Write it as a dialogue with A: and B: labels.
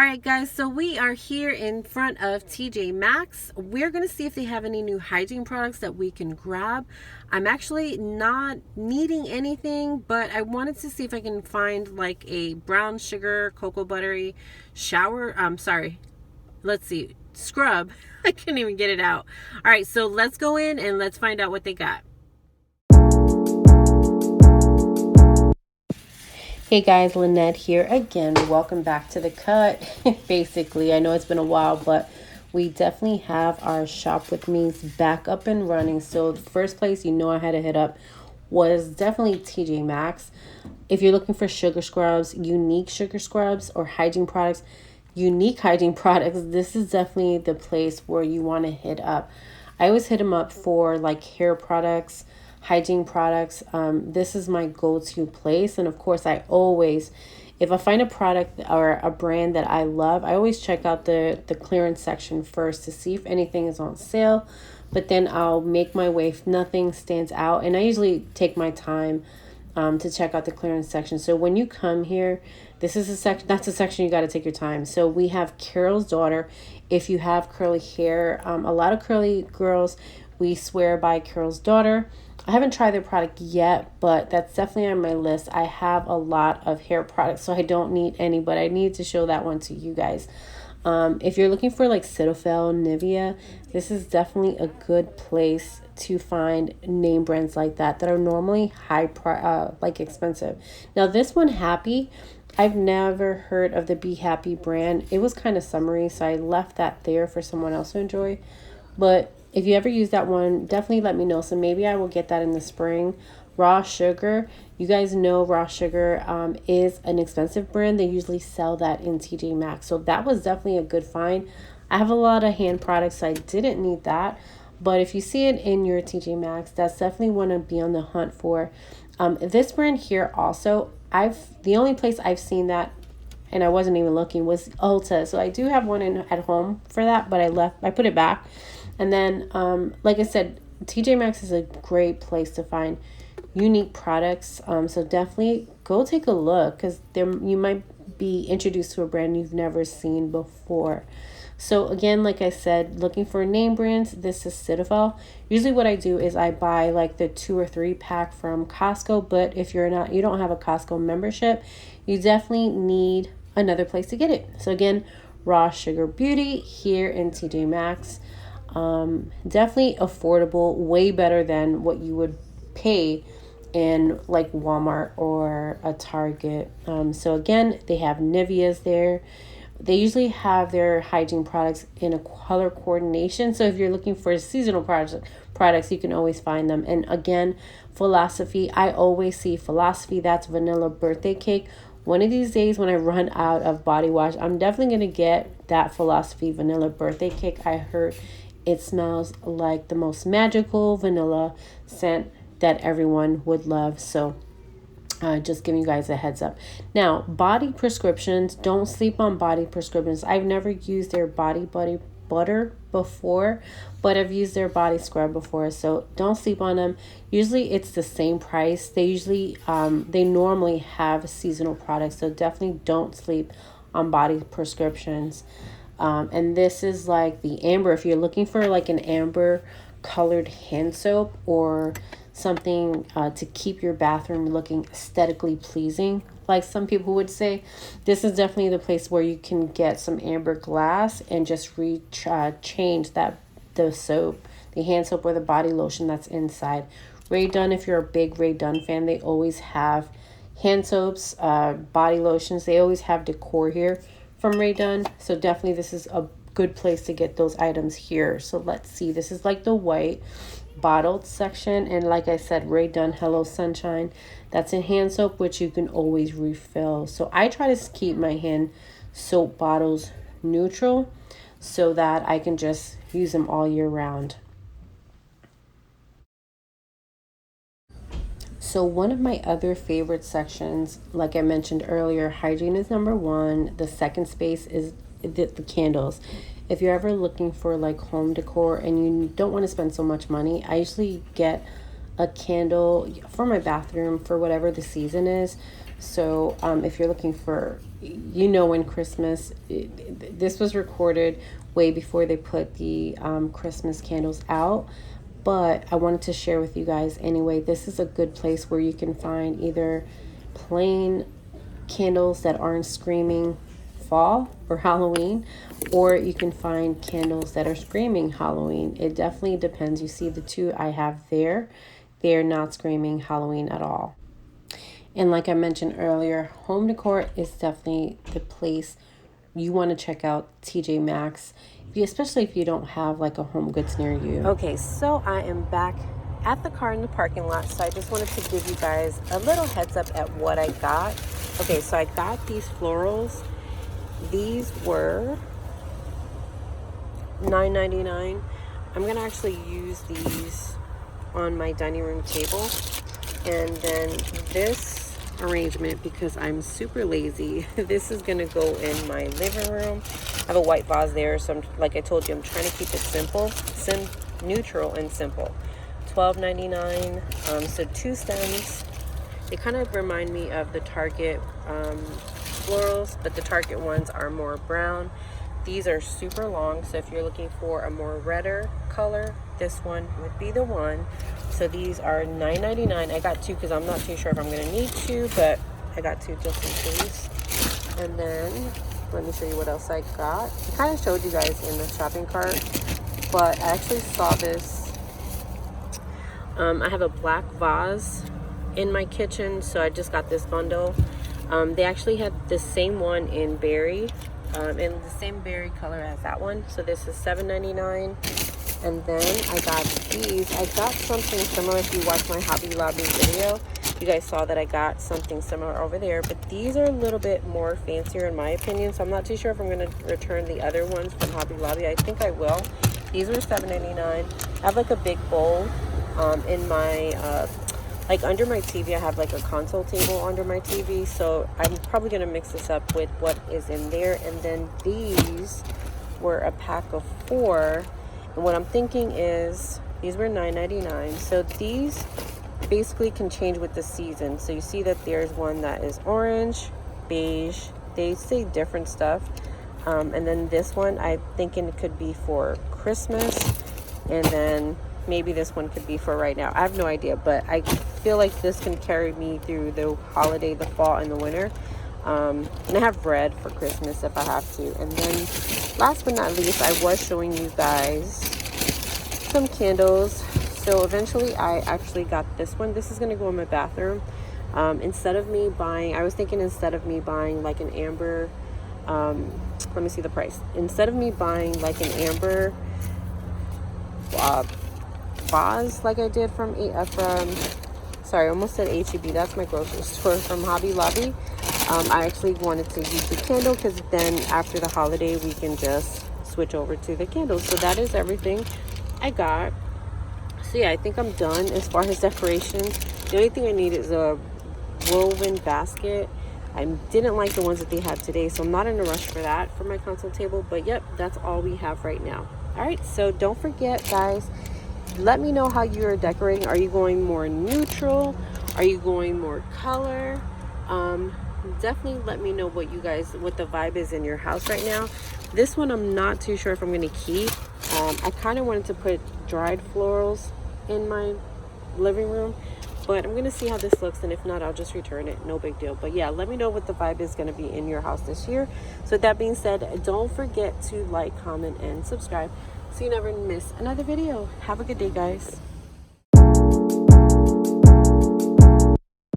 A: All right, guys, so we are here in front of TJ Maxx. We're going to see if they have any new hygiene products that we can grab. I'm actually not needing anything, but I wanted to see if I can find like a brown sugar, cocoa buttery shower. Let's see, scrub. I can't even get it out. All right, so let's go in and let's find out what they got. Hey guys, Lynette here again. Welcome back to the cut. Basically, I know it's been a while, but we definitely have our shop with me's back up and running. So the first place I had to hit up was definitely TJ Maxx. If you're looking for sugar scrubs, unique sugar scrubs, or hygiene products, this is definitely the place where you want to hit up. I always hit them up for like hair products, hygiene products. This is my go-to place. And of course, if I find a product or a brand that I love, I always check out the clearance section first to see if anything is on sale. But then I'll make my way if nothing stands out. And I usually take my time to check out the clearance section. So when you come here, this is that's a section you got to take your time. So we have Carol's Daughter. If you have curly hair, a lot of curly girls, we swear by Carol's Daughter. I haven't tried their product yet, but that's definitely on my list. I have a lot of hair products, so I don't need any, but I need to show that one to you guys. If you're looking for like Cetaphil, Nivea, this is definitely a good place to find name brands like that are normally expensive. Now this one, Happy, I've never heard of the Be Happy brand. It was kind of summery, so I left that there for someone else to enjoy. But if you ever use that one, definitely let me know. So maybe I will get that in the spring. Raw Sugar. You guys know Raw Sugar is an expensive brand. They usually sell that in TJ Maxx. So that was definitely a good find. I have a lot of hand products, so I didn't need that. But if you see it in your TJ Maxx, that's definitely one to be on the hunt for. This brand here also, the only place I've seen that, and I wasn't even looking, was Ulta. So I do have one at home for that, but I put it back. And then, like I said, TJ Maxx is a great place to find unique products. So definitely go take a look, because you might be introduced to a brand you've never seen before. So again, like I said, looking for name brands, this is Cetaphil. Usually what I do is I buy like the 2 or 3 pack from Costco, but if you don't have a Costco membership, you definitely need another place to get it. So again, Raw Sugar Beauty here in TJ Maxx. Definitely affordable, way better than what you would pay in like Walmart or a Target. So again, they have Nivea's there. They usually have their hygiene products in a color coordination. So if you're looking for seasonal products, you can always find them. And again, Philosophy, I always see Philosophy. That's vanilla birthday cake. One of these days when I run out of body wash, I'm definitely going to get that Philosophy vanilla birthday cake. I heard it smells like the most magical vanilla scent that everyone would love. So just giving you guys a heads up. Now, body prescriptions. Don't sleep on body prescriptions. I've never used their body butter before, but I've used their body scrub before. So don't sleep on them. Usually it's the same price. They normally have seasonal products. So definitely don't sleep on body prescriptions. And this is like the amber. If you're looking for like an amber colored hand soap or something to keep your bathroom looking aesthetically pleasing, like some people would say, this is definitely the place where you can get some amber glass and just change the soap, the hand soap or the body lotion that's inside. Rae Dunn, if you're a big Rae Dunn fan, they always have hand soaps, body lotions. They always have decor here from Rae Dunn. So definitely this is a good place to get those items here. So let's see. This is like the white bottled section, and like I said, Rae Dunn Hello Sunshine, that's in hand soap, which you can always refill. So I try to keep my hand soap bottles neutral so that I can just use them all year round. So one of my other favorite sections, like I mentioned earlier, hygiene is number 1. The second space is the candles. If you're ever looking for like home decor and you don't want to spend so much money, I usually get a candle for my bathroom for whatever the season is. So if you're looking for, in Christmas, this was recorded way before they put the Christmas candles out. But I wanted to share with you guys anyway. This is a good place where you can find either plain candles that aren't screaming fall or Halloween, or you can find candles that are screaming Halloween. It definitely depends. You see the two I have there, they're not screaming Halloween at all. And like I mentioned earlier, home decor is definitely the place you want to check out. TJ Maxx, especially if you don't have like a Home Goods near you. Okay, so I am back at the car in the parking lot. So I just wanted to give you guys a little heads up at what I got. Okay, so I got these florals. These were $9.99. I'm gonna actually use these on my dining room table. And then this arrangement, because I'm super lazy, this is gonna go in my living room. I have a white vase there, so like I told you, I'm trying to keep it simple, neutral and simple. $12.99. So 2 stems. They kind of remind me of the Target florals, but the Target ones are more brown. These are super long, so if you're looking for a more redder color, this one would be the one. So these are $9.99. I got 2 because I'm not too sure if I'm going to need 2, but I got 2 just in case. And then let me show you what else I got. I kind of showed you guys in the shopping cart, but I actually saw this. I have a black vase in my kitchen, so I just got this bundle. They actually had the same one in berry, in the same berry color as that one. So this is $7.99. And then I got these. I got something similar. If you watched my Hobby Lobby video, you guys saw that I got something similar over there, but these are a little bit more fancier in my opinion, so I'm not too sure if I'm going to return the other ones from Hobby Lobby. I think I will. These were $7.99. I have like a big bowl in my like under my TV. I have like a console table under my TV, so I'm probably going to mix this up with what is in there. And then these were a pack of 4, and what I'm thinking is these were $9.99. So these basically can change with the season. So you see that there's one that is orange, beige, they say different stuff, and then this one I'm thinking it could be for Christmas, and then maybe this one could be for right now. I have no idea, but I feel like this can carry me through the holiday, the fall and the winter. And I have red for Christmas if I have to. And then last but not least, I was showing you guys some candles. So eventually I actually got this one. This is going to go in my bathroom. Instead of me buying, I was thinking instead of me buying like an amber, let me see the price. Instead of me buying like an amber vase like I did from sorry, I almost said H-E-B. That's my grocery store, from Hobby Lobby. I actually wanted to use the candle because then after the holiday we can just switch over to the candles. So that is everything I got. So yeah, I think I'm done as far as decorations. The only thing I need is a woven basket. I didn't like the ones that they had today, so I'm not in a rush for that for my console table. But yep, that's all we have right now. All right, so don't forget, guys, let me know how you're decorating. Are you going more neutral? Are you going more color? Definitely let me know what the vibe is in your house right now. This one I'm not too sure if I'm going to keep. I kind of wanted to put dried florals in my living room, but I'm going to see how this looks, and if not, I'll just return it. No big deal. But yeah, let me know what the vibe is going to be in your house this year. So with that being said, don't forget to like, comment, and subscribe so you never miss another video. Have a good day, guys.